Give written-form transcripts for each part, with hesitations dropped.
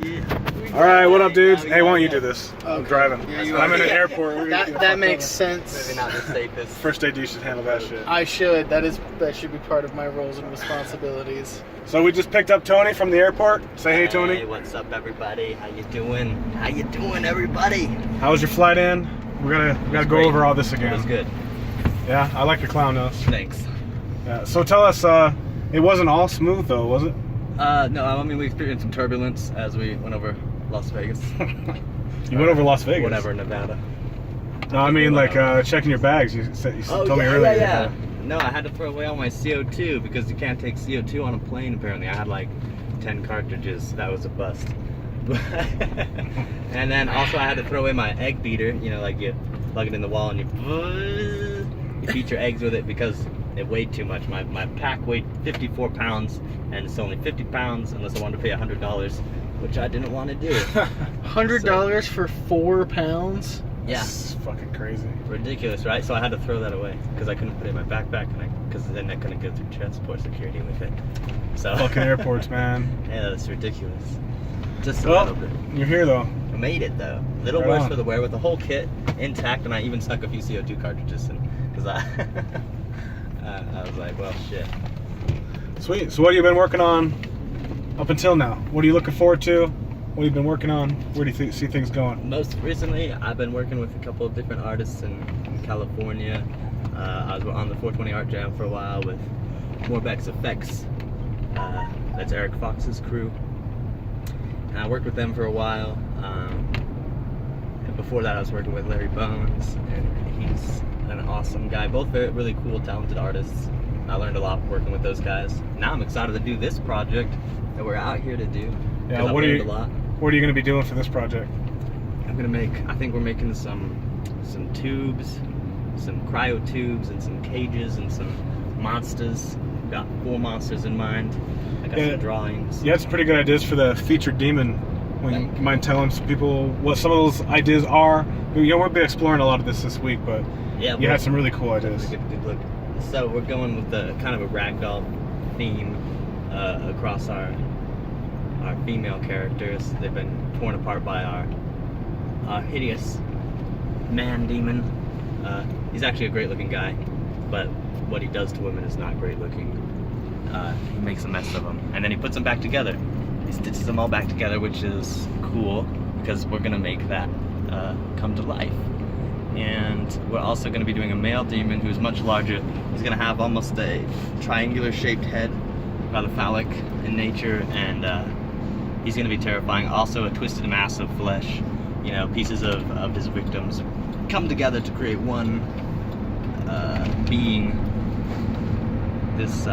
Yeah. All right, what up, dudes? Hey, why don't you do this? I'm driving. Yeah, I'm in an airport. That makes sense. Maybe not the safest. First AD should handle that shit. I should. That should be part of my roles and responsibilities. So we just picked up Tony from the airport. Say hey, Tony. Hey, what's up, everybody? How you doing? How you doing, everybody? How was your flight in? We gotta go over all this again. It was good. Yeah, I like your clown nose. Thanks. Yeah. So tell us, it wasn't all smooth though, was it? No, I mean we experienced some turbulence as we went over Las Vegas. You went over Las Vegas? Whatever, Nevada. No, I mean like checking your bags. You told me earlier. Yeah. No, I had to throw away all my CO2 because you can't take CO2 on a plane. Apparently, I had like 10 cartridges. That was a bust. And then also I had to throw away my egg beater. You know, like you plug it in the wall and you beat your eggs with it because it weighed too much. My pack weighed 54 pounds, and it's only 50 pounds unless I wanted to pay $100, which I didn't want to do. $100 for 4 pounds? Yeah. It's fucking crazy. Ridiculous, right? So I had to throw that away because I couldn't put it in my backpack, because then I couldn't go through transport security with it. So Fucking airports, man. Yeah, that's ridiculous. Just a Well, little bit. you're here though. I made it though. A little Right worse on. for the wear with the whole kit intact, and I even stuck a few CO2 cartridges in because I was like, well, shit. Sweet. So what have you been working on up until now? What are you looking forward to? What have you been working on? Where do you see things going? Most recently, I've been working with a couple of different artists in California. I was on the 420 Art Jam for a while with Morbeck's Effects. That's Eric Fox's crew. And I worked with them for a while. And before that, I was working with Larry Bones, and he's an awesome guy. Both really cool, talented artists. I learned a lot working with those guys. Now I'm excited to do this project that we're out here to do. Yeah, What are you going to be doing for this project? I think we're making some tubes, some cryo tubes, and some cages, and some monsters. Got 4 monsters in mind. I got some drawings. You had some pretty good ideas for the featured demon. You mind telling some people what some of those ideas are? You know, we've been exploring a lot of this week, but yeah, you had some really cool ideas. Good look. So we're going with the kind of a ragdoll theme across our female characters. They've been torn apart by our hideous man demon. He's actually a great looking guy, but what he does to women is not great looking. He makes a mess of them, and then he puts them back together. He stitches them all back together, which is cool because we're gonna make that come to life. And we're also going to be doing a male demon who's much larger. He's going to have almost a triangular shaped head, rather phallic in nature, and he's going to be terrifying. Also a twisted mass of flesh. You know, pieces of his victims come together to create one being. This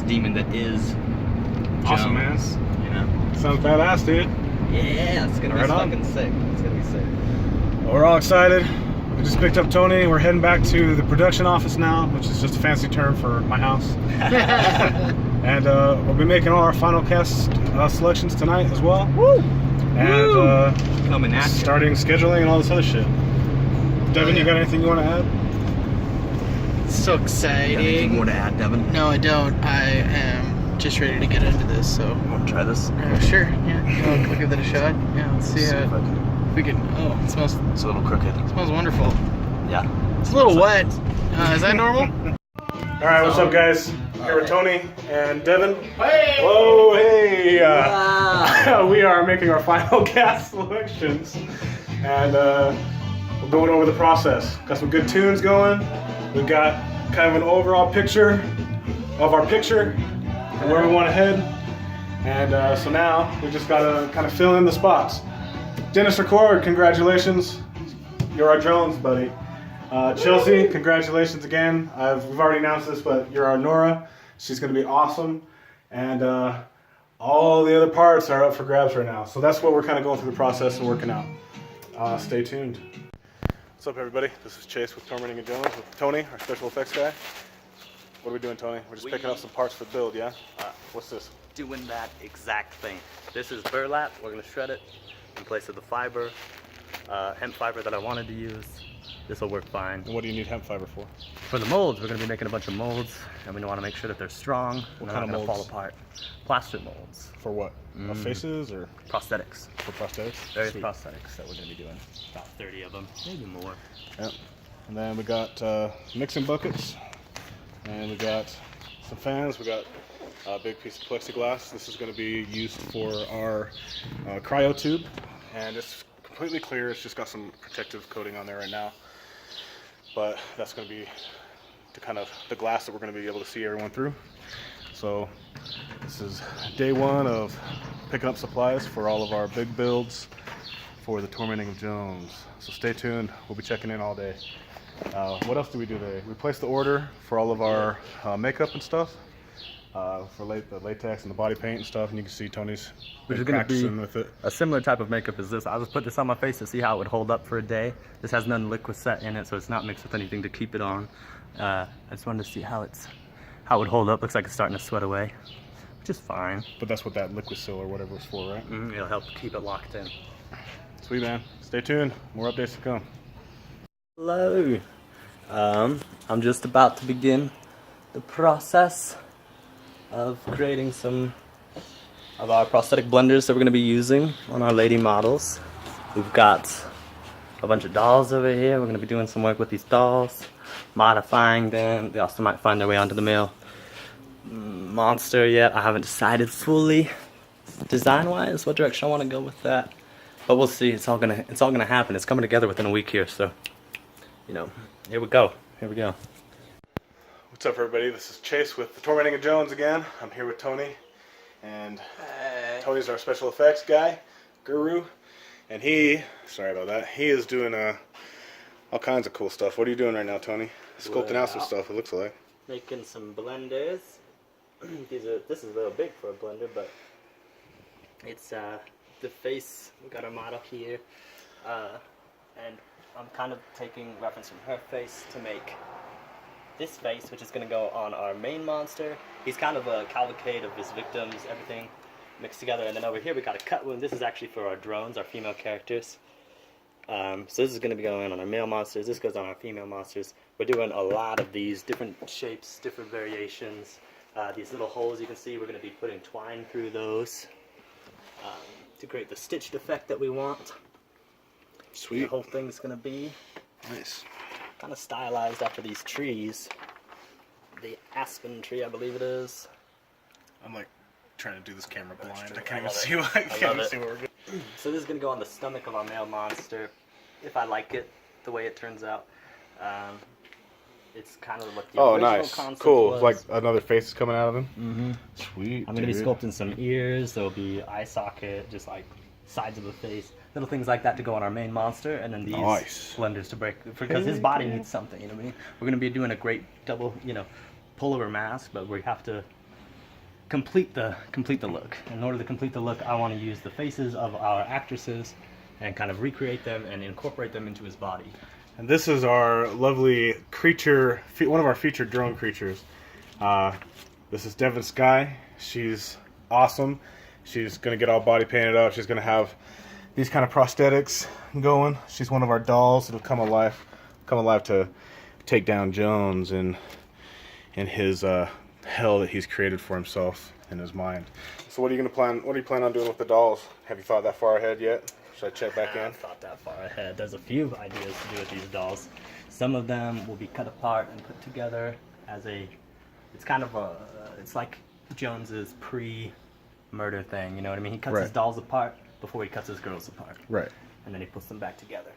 demon that is Jones. Awesome, man. You know? Sounds badass, dude. Yeah, it's going to be fucking sick. It's going to be sick. Well, we're all excited. We just picked up Tony. We're heading back to the production office now, which is just a fancy term for my house. And we'll be making all our final cast selections tonight as well. Woo! And coming at you. Starting scheduling and all this other shit. Devin, you got anything you want to add? So exciting. Anything more to add, Devin? No, I don't. I am just ready to get into this, so. Want to try this? Sure, yeah. Can we give that a shot? Yeah, let's see if we can. Oh, it smells. It's a little crooked. It smells wonderful. Yeah. It's a little wet. Is that normal? All right, what's up, guys? Here with Tony and Devin. Hey! Whoa, hey! Wow. We are making our final cast selections, and we're going over the process. Got some good tunes going. We've got kind of an overall picture of our picture and where we want to head. And so now we just gotta kind of fill in the spots. Dennis Record, congratulations. You're our Jones, buddy. Chelsea, congratulations again. We've already announced this, but you're our Nora. She's gonna be awesome. And all the other parts are up for grabs right now. So that's what we're kind of going through the process and working out. Stay tuned. What's up, everybody? This is Chase with Tormenting of Jones with Tony, our special effects guy. What are we doing, Tony? We're just picking up some parts for the build, yeah? What's this? Doing that exact thing. This is burlap. We're going to shred it in place of the fiber. hemp fiber that I wanted to use. This will work fine. And what do you need hemp fiber for? For the molds, we're going to be making a bunch of molds, and we want to make sure that they're strong. What and kind of they're not going molds? to fall apart. Plaster molds. For what? Faces or Prosthetics. for prosthetics? Various Sweet. prosthetics that we're going to be doing. About 30 of them, maybe more. Yep. And then we got mixing buckets, and we got some fans. We got a big piece of plexiglass. This is going to be used for our cryo tube, and it's completely clear. It's just got some protective coating on there right now, but that's going to be the glass that we're going to be able to see everyone through. So this is day one of picking up supplies for all of our big builds for the Tormenting of Jones. So stay tuned. We'll be checking in all day. What else do we do today? We placed the order for all of our makeup and stuff, for the latex and the body paint and stuff, and you can see Tony's Which been is going to practicing be with it. a similar type of makeup as this. I just put this on my face to see how it would hold up for a day. This has none liquid set in it, so it's not mixed with anything to keep it on. I just wanted to see how it would hold up. Looks like it's starting to sweat away, which is fine. But that's what that liquid seal or whatever is for, right? It'll help keep it locked in. Sweet, man. Stay tuned. More updates to come. Hello. I'm just about to begin the process of creating some of our prosthetic blenders that we're going to be using on our lady models. We've got a bunch of dolls over here. We're going to be doing some work with these dolls, modifying them. They also might find their way onto the male monster yet. I haven't decided fully design-wise what direction I want to go with that, but we'll see. It's all gonna happen. It's coming together within a week here, so you know, here we go. Here we go. What's up, everybody? This is Chase with the Tormenting of Jones again. I'm here with Tony, and Tony's our special effects guy, guru, and sorry about that, he is doing all kinds of cool stuff. What are you doing right now, Tony? Sculpting out some stuff, it looks like. Making some blenders. This is a little big for a blender, but it's the face. We got our model here, and I'm kind of taking reference from her face to make this face, which is going to go on our main monster. He's kind of a cavalcade of his victims, everything mixed together. And then over here we got a cut wound. This is actually for our drones, our female characters. So this is going to be going on our male monsters. This goes on our female monsters. We're doing a lot of these different shapes, different variations. These little holes you can see, we're going to be putting twine through those to create the stitched effect that we want. Sweet. The whole thing's going to be Nice. kind of stylized after these trees. The aspen tree, I believe it is. I'm like trying to do this camera blind. true. I can't I even love see it. what I I can't love even it. see what we're doing. So this is going to go on the stomach of our male monster, if I like it, the way it turns out. It's kind of what the Oh, original nice. concept Cool. was. Like another face is coming out of him. Mm-hmm. Sweet. I'm going to be dude. sculpting some ears. There'll be eye socket, just like sides of the face, little things like that to go on our main monster, and then these Nice. blenders to break, because his body needs something. You know what I mean? We're going to be doing a great double, pullover mask, but we have to complete the look. In order to complete the look, I want to use the faces of our actresses and kind of recreate them and incorporate them into his body. And this is our lovely creature, one of our featured drone creatures. This is Devin Sky. She's awesome. She's going to get all body painted up. She's going to have these kind of prosthetics going. She's one of our dolls. It'll come alive to take down Jones and his hell that he's created for himself in his mind. So what are you plan on doing with the dolls? Have you thought that far ahead yet? Should I check back in? I've thought that far ahead. There's a few ideas to do with these dolls. Some of them will be cut apart and put together as it's kind of it's like Jones's pre-murder thing, you know what I mean? He cuts his dolls apart before he cuts his girls apart. Right. And then he puts them back together.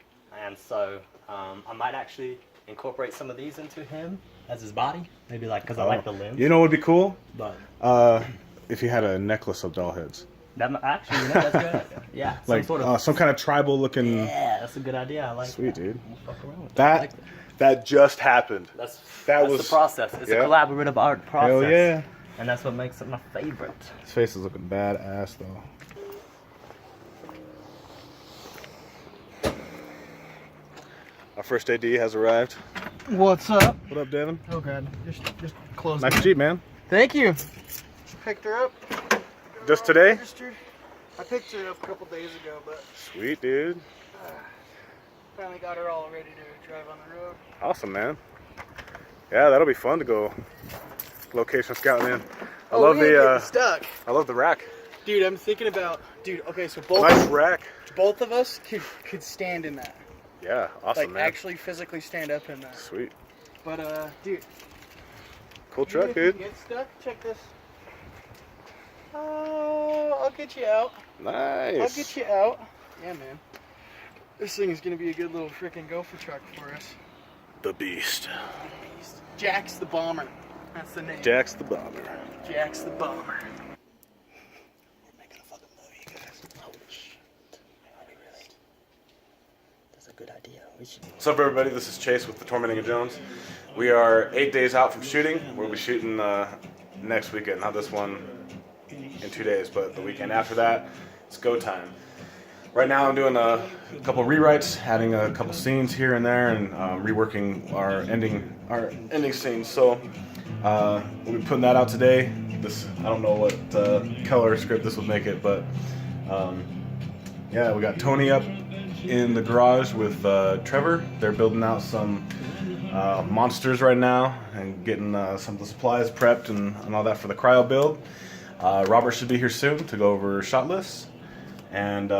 And so I might actually incorporate some of these into him as his body. Maybe like, because I like the limbs. You know what would be cool? But If you had a necklace of doll heads. that actually, that's a good idea. Yeah, Like some kind of tribal looking. Yeah, that's a good idea. I like Sweet, that. dude. We'll fuck around with that. I like That just happened. That's was the process. It's yeah. a collaborative art process. Hell yeah. And that's what makes it my favorite. His face is looking badass though. Our first AD has arrived. What's up? What up, Devin? Oh god, just close. Nice Jeep, man. Thank you. Picked her up. Just today? Registered. I picked her up a couple days ago, but Sweet, dude. Finally got her all ready to drive on the road. Awesome, man. Yeah, that'll be fun to go location scouting in. I Oh, love we ain't the getting stuck. I love the rack. Dude, I'm thinking about, okay, so Nice rack. both of us could stand in that. Yeah, awesome, Like, man. actually physically stand up in that. Sweet. But, dude. Cool truck, if you dude. get stuck, check this. Oh, I'll get you out. Nice. I'll get you out. Yeah, man. This thing is going to be a good little freaking gopher truck for us. The Beast. Jack's the Bomber. That's the name. Jack's the Bomber. Jack's the Bomber. We're making a fucking movie, you guys. Oh, shit. Are we really? That's a good idea. We should. What's up, everybody? This is Chase with the Tormenting of Jones. We are 8 days out from shooting. We'll be shooting next weekend. Not this one in 2 days, but the weekend after that, it's go time. Right now I'm doing a couple rewrites, adding a couple scenes here and there, and reworking our ending scenes. So we'll be putting that out today. I don't know what color script this will make it, but yeah, we got Tony up in the garage with Trevor. They're building out some monsters right now and getting some of the supplies prepped and all that for the cryo build. Robert should be here soon to go over shot lists, and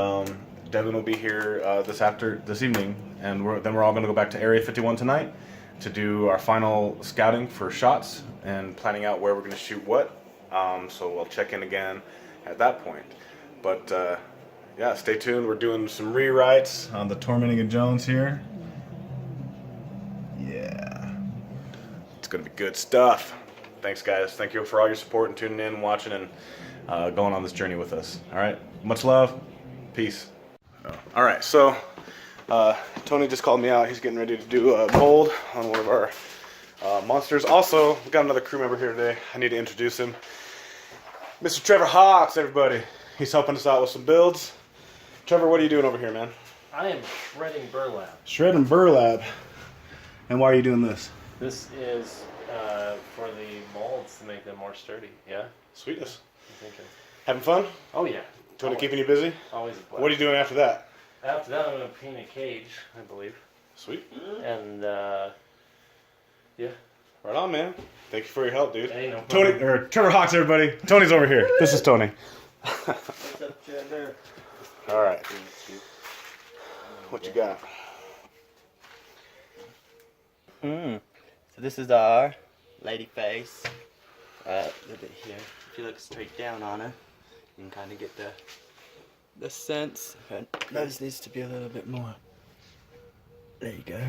Devin will be here this evening, and then we're all going to go back to Area 51 tonight to do our final scouting for shots and planning out where we're going to shoot what. So we'll check in again at that point. But yeah, stay tuned. We're doing some rewrites on the Tormenting of Jones here. Yeah, it's going to be good stuff. Thanks, guys. Thank you for all your support and tuning in, watching, and going on this journey with us. All right, much love. Peace. All right, so Tony just called me out. He's getting ready to do a mold on one of our monsters. Also, we've got another crew member here today. I need to introduce him. Mr. Trevor Hawks, everybody. He's helping us out with some builds. Trevor, what are you doing over here, man? I am shredding burlap. Shredding burlap. And why are you doing this? This is for the molds to make them more sturdy. Yeah? Sweetness. I'm thinking. Having fun? Oh, yeah. Tony Always. keeping you busy? Always a blast. What are you doing after that? After that, I'm going to paint a cage, I believe. Sweet. And, yeah. Right on, man. Thank you for your help, dude. Hey, no Tony, problem. or Trevor Hawks, everybody. Tony's over here. This is Tony. What's up, Trevor? All right. What you got? So this is our lady face. A little bit here. If you look straight down on her, you can kind of get the sense. Her nose needs to be a little bit more. There you go.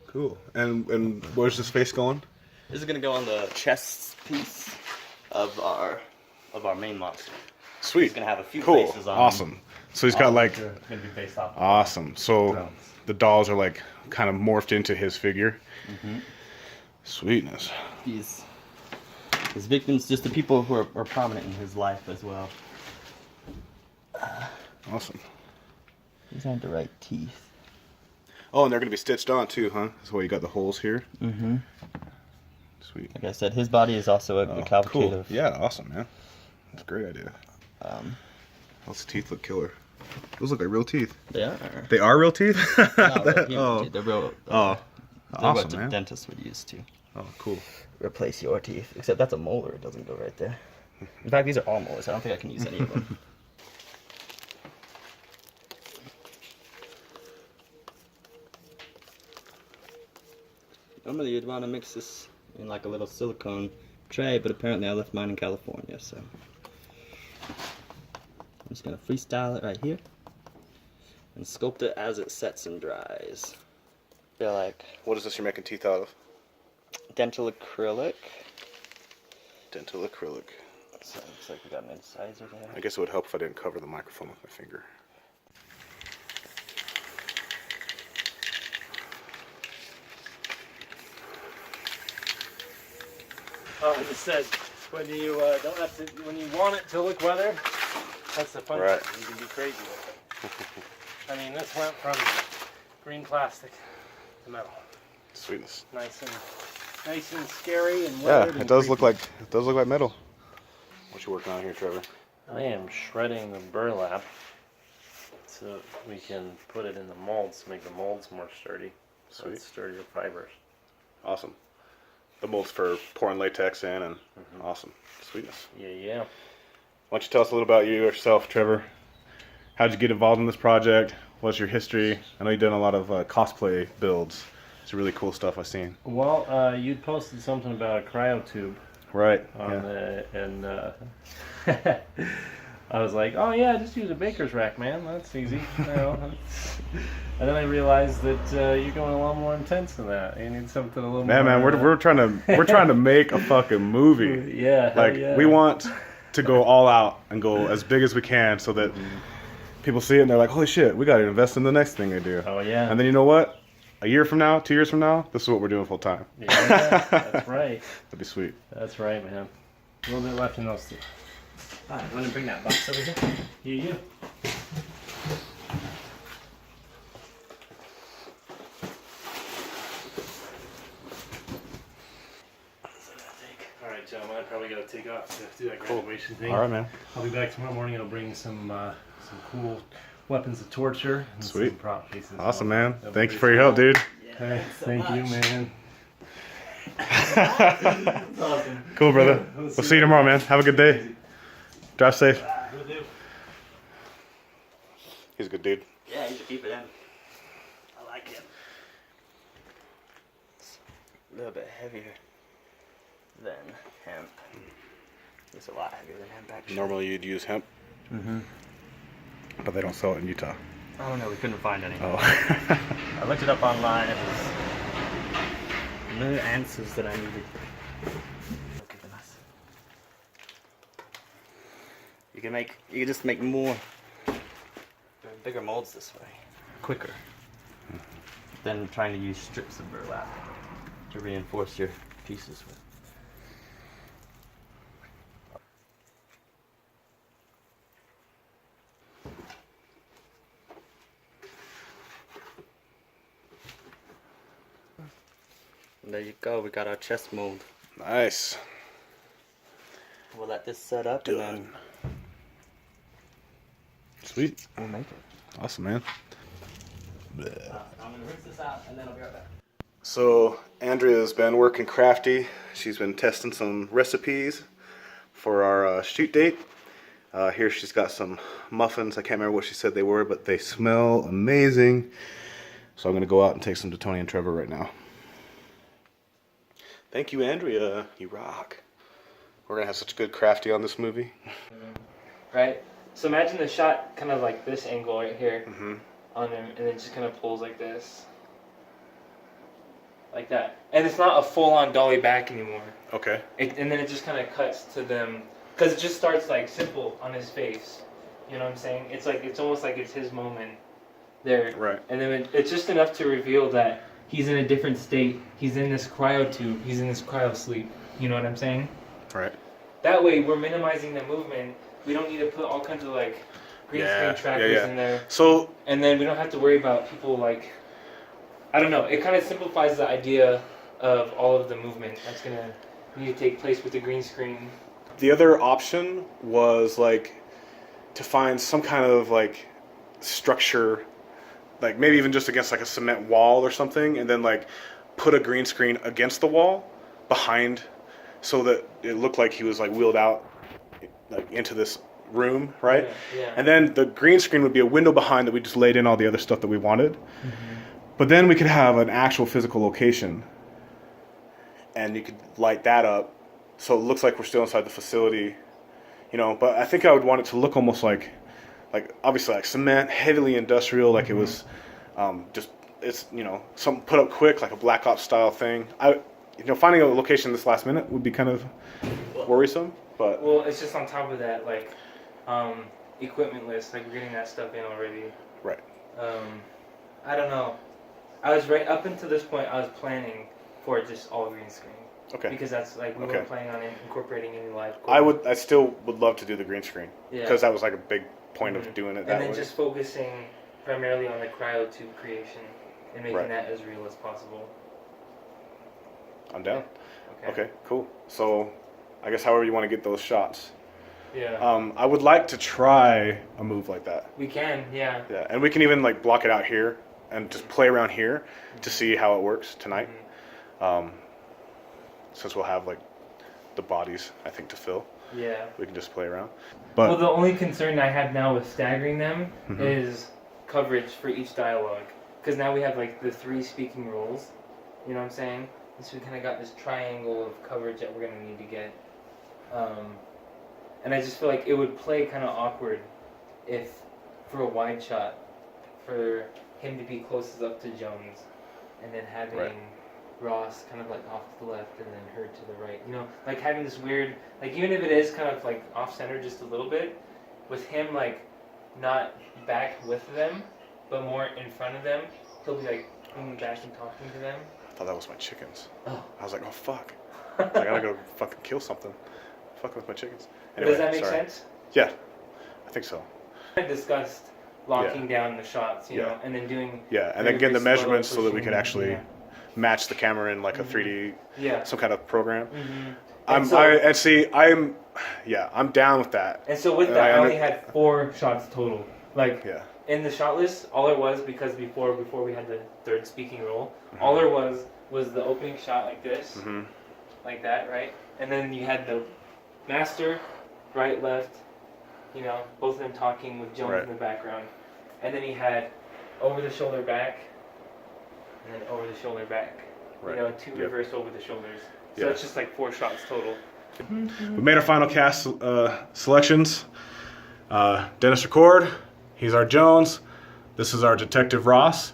Cool. And where's this face going? This is gonna go on the chest piece of our main monster. Sweet. He's gonna have a few Cool. faces on. Awesome. So he's got like It's going to be based off. awesome. So the dolls are like kind of morphed into his figure. Mm-hmm. Sweetness. His victims, just the people who are prominent in his life as well. Awesome. These aren't the right teeth. Oh, and they're gonna be stitched on too, huh? That's why you got the holes here. Mm-hmm. Sweet. Like I said, his body is also a cavalcade Cool. of. Yeah, awesome, man. That's a great idea. Those teeth look killer. Those look like real teeth. They are. They are real teeth? No, they're human Oh. teeth. They're real. Oh. They're Awesome, what the man. dentist would use to Oh, cool. replace your teeth. Except that's a molar. It doesn't go right there. In fact, these are all molars. I don't think I can use any of them. Normally you'd want to mix this in like a little silicone tray, but apparently I left mine in California, so I'm just gonna freestyle it right here and sculpt it as it sets and dries. Feel like What is this you're making teeth out of? dental acrylic. Dental acrylic. So it looks like we got an incisor there. I guess it would help if I didn't cover the microphone with my finger. Like I said, when you don't have to, when you want it to look weathered, that's the fun Right. part. You can be crazy with it. I mean, this went from green plastic to metal. Sweetness. Nice and scary and Yeah, weathered. it and does creepy. look like metal. What you working on here, Trevor? I am shredding the burlap so we can put it in the molds to make the molds more sturdy. So Sweet. it's sturdier fibers. Awesome. The molds for pouring latex in, and awesome. Sweetness. Yeah. Why don't you tell us a little about yourself, Trevor? How'd you get involved in this project? What's your history? I know you've done a lot of cosplay builds. It's really cool stuff I've seen. Well, you'd posted something about a cryo tube Right. on the, and I was like, oh yeah, just use a baker's rack, man. That's easy. You know, and then I realized that you're going a lot more intense than that. You need something a little more. Man, we're trying to make a fucking movie. Yeah. Like yeah. we want to go all out and go as big as we can, so that people see it and they're like, holy shit, we got to invest in the next thing they do. Oh yeah. And then you know what? A year from now, 2 years from now, this is what we're doing full time. Yeah, that's right. That'd be sweet. That's right, man. A little bit left in those two. Alright, I'm gonna bring that box over here. You. Alright, gentlemen, I probably gotta take off to do that graduation thing. All right, man. I'll be back tomorrow morning. I'll bring some cool weapons of torture and Sweet. some prop pieces. Awesome, man. That'll be Thank you pretty for your help, dude. Hey, thank you, man. Awesome. Cool, brother. We'll see you tomorrow, man. Have a good day. Drive safe. Will do. He's a good dude. Yeah, you should keep it in. I like him. It's a little bit heavier than hemp. It's a lot heavier than hemp, actually. Normally you'd use hemp, but they don't sell it in Utah. Oh no, we couldn't find any. Oh. I looked it up online. It was no answers that I needed. Look at this. You can just make more, bigger molds this way, quicker than trying to use strips of burlap to reinforce your pieces with. And there you go, we got our chest mold. Nice. We'll let this set up and then Sweet. we'll make it. Awesome, man. I'm gonna rinse this out and then I'll be right back. So Andrea's been working crafty. She's been testing some recipes for our shoot date. Here she's got some muffins. I can't remember what she said they were, but they smell amazing. So I'm gonna go out and take some to Tony and Trevor right now. Thank you, Andrea. You rock. We're gonna have such good crafty on this movie. Right? So imagine the shot kind of like this angle right here Mm-hmm. on him, and it just kind of pulls like this. Like that. And it's not a full-on dolly back anymore. Okay. And then it just kind of cuts to them, because it just starts like simple on his face. You know what I'm saying? It's like, it's almost like it's his moment there. Right. And then it's just enough to reveal that he's in a different state. He's in this cryo tube. He's in this cryo sleep. You know what I'm saying? Right. That way, we're minimizing the movement. We don't need to put all kinds of like green screen trackers in there. So, And then we don't have to worry about people like, I don't know. It kind of simplifies the idea of all of the movement that's gonna need to take place with the green screen. the other option was like to find some kind of like structure, like maybe even just against like a cement wall or something, and then like put a green screen against the wall behind, so that it looked like he was like wheeled out like into this room, right? Yeah. And then the green screen would be a window behind that we just laid in all the other stuff that we wanted. But then we could have an actual physical location, and you could light that up so it looks like we're still inside the facility, you know. But I think I would want it to look almost like obviously like cement, heavily industrial, like it was just, it's, you know, something put up quick, like a Black Ops style thing. Finding a location this last minute would be kind of worrisome, but Well, it's just on top of that, like equipment list. Like we're getting that stuff in already. right. I don't know. I was right up until this point. I was planning for just all green screen. Okay. Because that's like we Okay. weren't planning on incorporating any live. I still would love to do the green screen, Yeah. because that was like a big point of doing it that And then way. just focusing primarily on the cryo tube creation and making Right. that as real as possible. I'm down. Okay, cool. So, I guess however you want to get those shots. Yeah. I would like to try a move like that. We can, yeah. Yeah, and we can even like block it out here and just play around here to see how it works tonight. Since we'll have like the bodies, I think, to fill. Yeah. We can just play around. But Well, the only concern I have now with staggering them is coverage for each dialogue. Because now we have like the 3 speaking roles. You know what I'm saying? And so we kind of got this triangle of coverage that we're going to need to get. And I just feel like it would play kind of awkward if, for a wide shot, for him to be closest up to Jones, and then having Ross kind of like off to the left and then her to the right. You know, like having this weird, like even if it is kind of like off center just a little bit, with him like not back with them, but more in front of them, he'll be like leaning back and talking to them. I thought that was my chickens. Oh. I was like, oh fuck. I gotta go fucking kill something. Fucking with my chickens. Anyway, does that make sense? Yeah, I think so. I discussed locking down the shots, you know, and then doing... Yeah, and then getting the measurements so that we could actually match the camera in like a 3D, some kind of program. I'm down with that. And so with that, I only had 4 shots total. Like, in the shot list, all there was, because before we had the 3rd speaking role, all there was the opening shot like this, like that, right? And then you had the master, right, left, you know, both of them talking with Jones in the background. And then he had over the shoulder back, and then over the shoulder back. You know, 2 reverse over the shoulders. So it's just like 4 shots total. We made our final cast selections. Dennis Record, he's our Jones. This is our Detective Ross.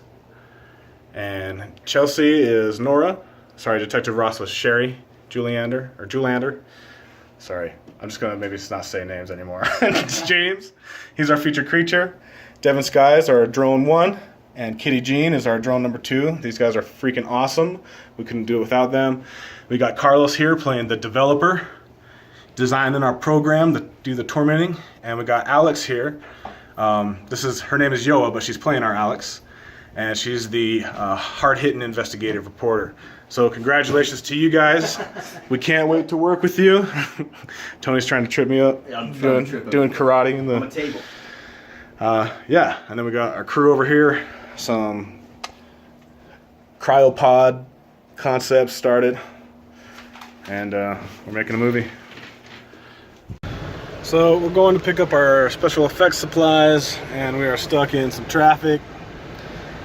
And Chelsea is Nora. Sorry, Detective Ross was Sherry Julander. Sorry, I'm just gonna maybe not say names anymore. It's James. He's our featured creature. Devin Skies, our drone 1. And Kitty Jean is our drone number 2. These guys are freaking awesome. We couldn't do it without them. We got Carlos here playing the developer, designing our program to do the tormenting. And we got Alex here. Her name is Yoa, but she's playing our Alex. And she's the hard-hitting investigative reporter. So congratulations to you guys. We can't wait to work with you. Tony's trying to trip me up. Yeah, I'm doing karate in the on the table. And then we got our crew over here. Some cryopod concepts started, and we're making a movie. So we're going to pick up our special effects supplies, and we are stuck in some traffic.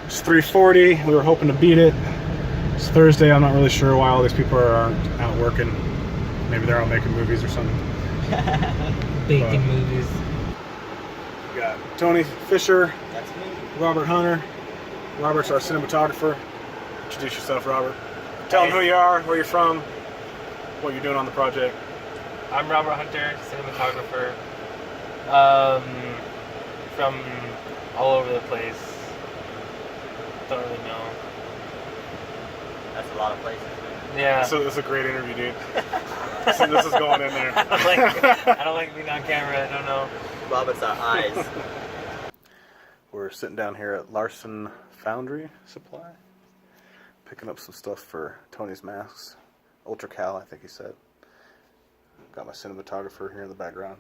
It's 3:40. We were hoping to beat it. It's Thursday. I'm not really sure why all these people aren't out working. Maybe they're out making movies or something. Making movies. We got Tony Fisher. That's me. Robert Hunter. Robert's our cinematographer. Introduce yourself, Robert. Tell them who you are, where you're from, what you're doing on the project. I'm Robert Hunter, cinematographer. From all over the place. Don't really know. That's a lot of places. Yeah. So this is a great interview, dude. this is going in there. I don't like being on camera. I don't know. Robert's our eyes. We're sitting down here at Larson Foundry Supply, picking up some stuff for Tony's masks. Ultracal, I think he said. Got my cinematographer here in the background.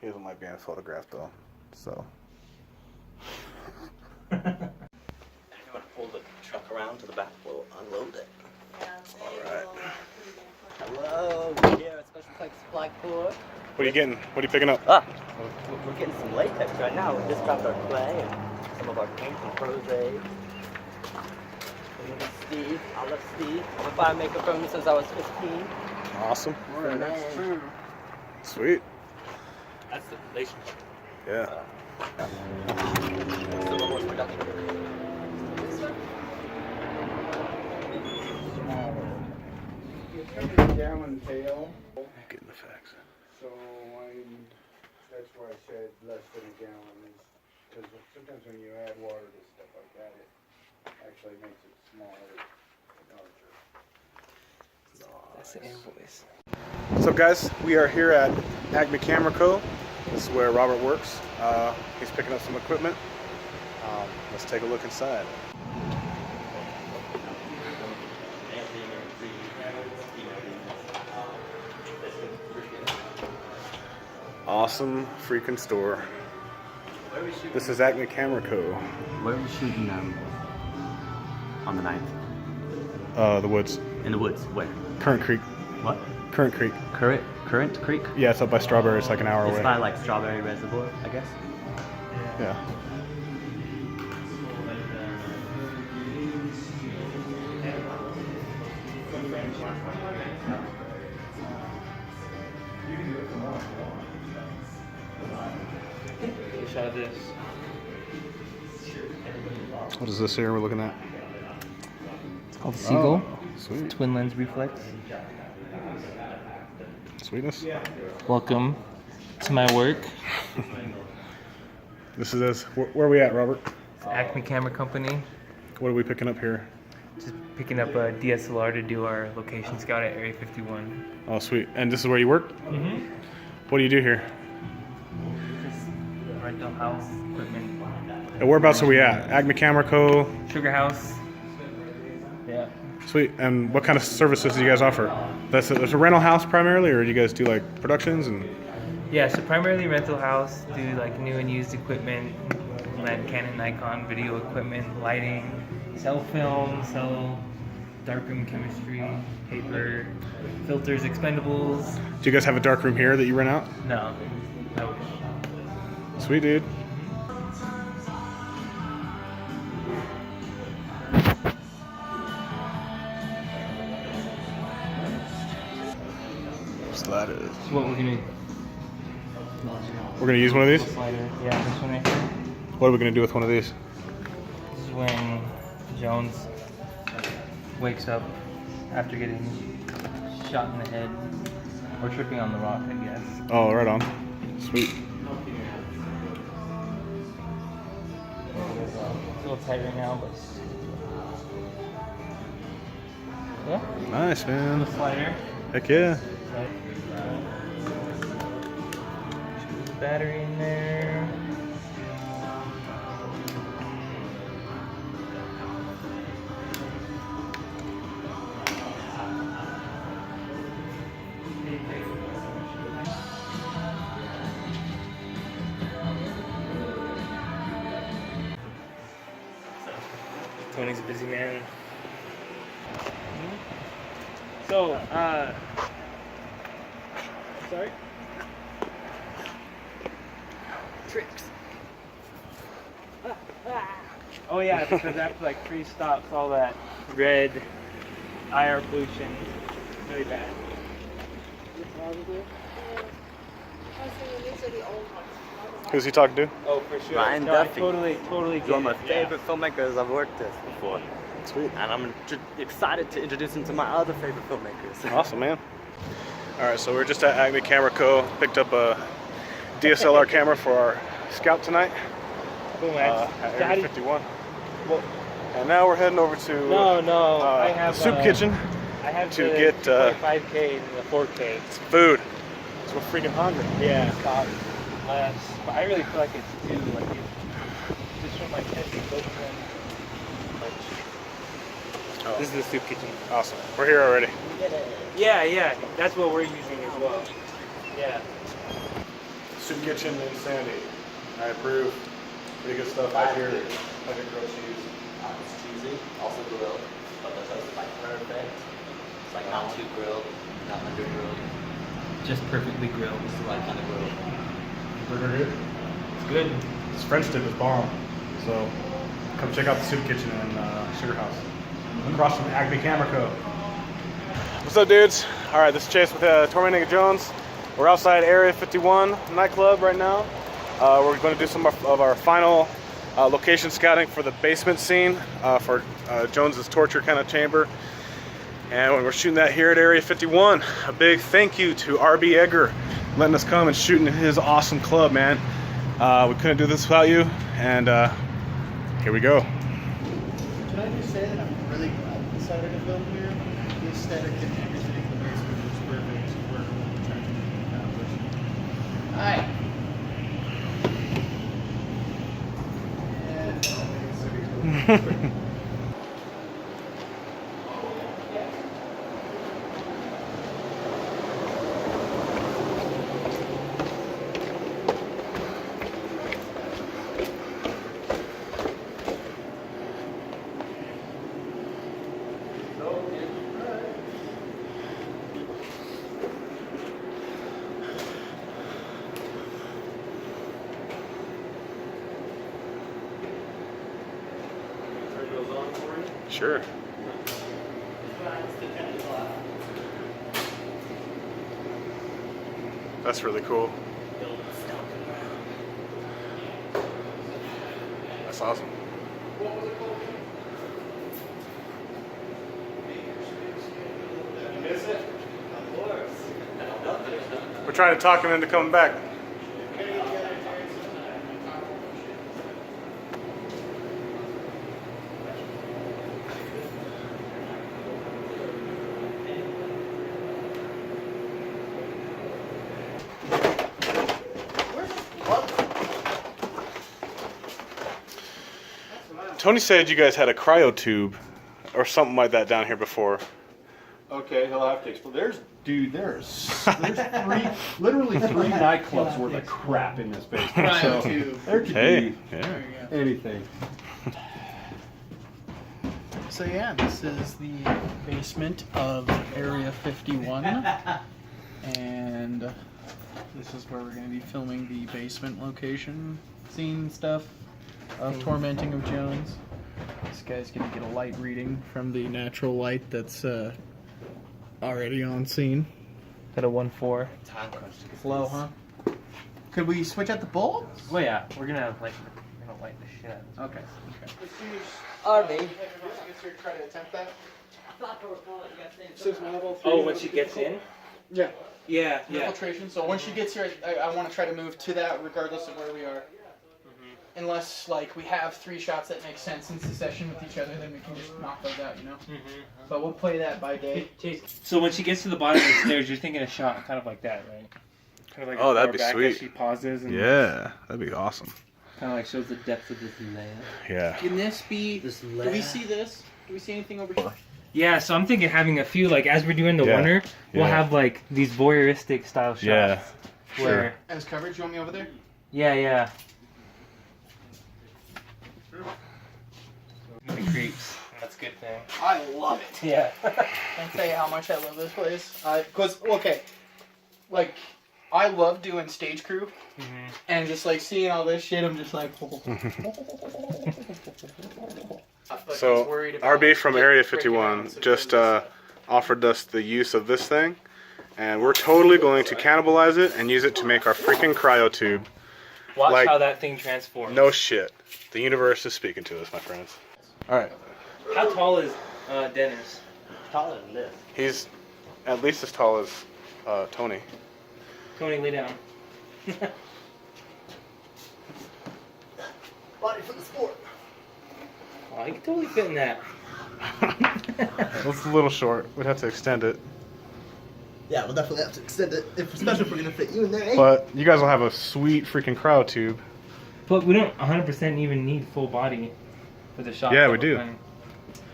He doesn't like being photographed though, so. I'm gonna pull the truck around to the back. We'll unload it. Alright. Hello, we're here at Special Effects Supply Corps. What are you getting? What are you picking up? We're getting some latex right now. We just dropped our clay and some of our paint and Prozade. Steve, I love Steve. I've been buying makeup from him since I was 15. Awesome. Alright, that's true. Sweet. That's the relationship. Yeah. Silver Horse Production. Gallon tail, Getting the facts. so that's why I said less than a gallon is, because sometimes when you add water to stuff like that, it actually makes it smaller, larger. That's the invoice. What's up, guys? We are here at Acme Camera Co. This is where Robert works. He's picking up some equipment. Let's take a look inside. awesome freaking store. This is Acme Camera Co. Where are we shooting on the 9th? The woods. In the woods. Where? Current Creek. What? Current Creek. Current Creek? Yeah, it's up by Strawberry. It's like an hour It's away. by like Strawberry Reservoir, I guess. Yeah. We shot this. What is this here we're looking at? It's called Seagull. Oh, sweet. Twin lens reflex. Sweetness. Welcome to my work. This is this. Where are we at, Robert? It's Acme Camera Company. What are we picking up here? Just picking up a DSLR to do our location scout at Area 51. Oh, sweet. And this is where you work? Mm-hmm. What do you do here? Just rental house equipment. And whereabouts are we at? Acme Camera Co. Sugar house. Yeah. Sweet. And what kind of services do you guys offer? That's a rental house primarily, or do you guys do like productions and? Yeah, so primarily rental house, do like new and used equipment, lens, Canon, Nikon, video equipment, lighting, sell film, sell darkroom chemistry, paper, filters, expendables. Do you guys have a dark room here that you rent out? No, I wish. Sweet, dude. Sliders. So what we're gonna We're gonna use one of these. slider. Yeah, this one right here. What are we gonna do with one of these? This is when Jones wakes up after getting shot in the head or tripping on the rock, I guess. Oh, right on. Sweet. It's a little tight right now, but yeah. Nice, man. Slider. Heck yeah. Shoot the battery in there. Tony's a busy man. So, sorry? Tricks. Oh yeah, because after like 3 stops, all that red IR pollution, really bad. Who's he talking to? Oh, for sure. Ryan No, I Duffy. totally get One of my it, yeah. favorite filmmakers I've worked with before. Sweet. And I'm excited to introduce him to my other favorite filmmakers. Awesome, man. All right, so we're just at Acme Camera Co. Picked up a DSLR camera for our scout tonight Cool, man. at So how Area do you- 51. well, And now we're heading over to no, I have the soup kitchen. I have to the get, 5K and the 4K. some food. So we're freaking hungry. Yeah. But I really feel like it's too like just from my test and both of them. Oh. This is the soup kitchen. Awesome. We're here already. Yeah, that's what we're using as well. Yeah. Soup kitchen in Sandy. I approve. Pretty good stuff right here. Like a grilled cheese. It's cheesy, also grilled, but the toast is like perfect. It's like not too grilled, not under grilled. Just perfectly grilled. It's the right kind of grill. Burger good. It's good. This French dip is bomb. So come check out the soup kitchen in Sugar House. Across from Acme Camera Co. What's up, dudes? All right, this is Chase with Tormenting of Jones. We're outside Area 51 nightclub right now. We're going to do some of our final location scouting for the basement scene for Jones's torture kind of chamber. And we're shooting that here at Area 51. A big thank you to RB Edgar letting us come and shoot in his awesome club, man. We couldn't do this without you, and here we go. Can I just say that I'm really glad we decided to film here? The aesthetic and everything in the basement is perfect for what we're trying to accomplish. Hi. Sure. That's really cool. That's awesome. We're trying to talk him into coming back. Tony said you guys had a cryo tube or something like that down here before. Okay, he'll have to explain. There's three, literally three nightclubs worth of crap in this basement. So there could be anything. So yeah, this is the basement of Area 51, and this is where we're going to be filming the basement location scene stuff of Tormenting of Jones. This guy's going to get a light reading from the natural light that's already on scene. Got a 1-4. Flow, huh? Could we switch out the bulbs? Well, yeah, we're gonna light the shit out of this. Okay. Try to attempt that. Oh, when she gets in? Yeah. Yeah, Infiltration. So when she gets here, I want to try to move to that regardless of where we are. Unless, like, we have 3 shots that make sense in succession with each other, then we can just knock those out, you know? But we'll play that by day. So when she gets to the bottom of the stairs, you're thinking a shot kind of like that, right? Kind of like Oh, that'd be back sweet. As she pauses and Yeah, that'd be awesome. kind of like shows the depth of this land. Yeah. Can this be... Do we see this? Do we see anything over here? Yeah, so I'm thinking having a few, like, as we're doing the Wonder, we'll have, like, these voyeuristic style shots. Yeah, Where, As coverage, you want me over there? yeah. The creeps. That's a good thing. I love it. Yeah. Can't say how much I love this place. Cause okay, like I love doing stage crew, and just like seeing all this shit, I'm just like. So RB from Area 51 just offered us the use of this thing, and we're totally going to cannibalize it and use it to make our freaking cryo tube. Watch Like, how that thing transforms. No shit. The universe is speaking to us, my friends. All right. How tall is Dennis? Taller than this. He's at least as tall as Tony. Tony, lay down. Body for the sport. Oh, you can totally fit in that. It's a little short. We'd have to extend it. Yeah, we'll definitely have to extend it, especially if we're gonna fit you in there, eh? But you guys will have a sweet freaking cryo tube. But we don't 100% even need full body for the shot. Yeah, we do.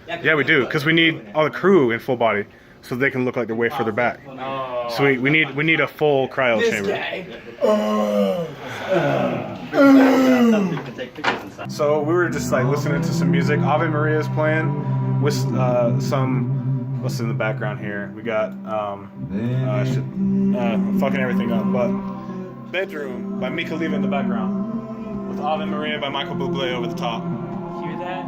Yeah, we do, because we need all the crew in full body, so they can look like they're way further back. Oh. So we need a full cryo chamber. So we were just like listening to some music. Ave Maria's playing with some. What's in the background here? We got fucking everything up, but Bedroom by Mika Leva in the background with Ave Maria by Michael Bublé over the top. Hear that?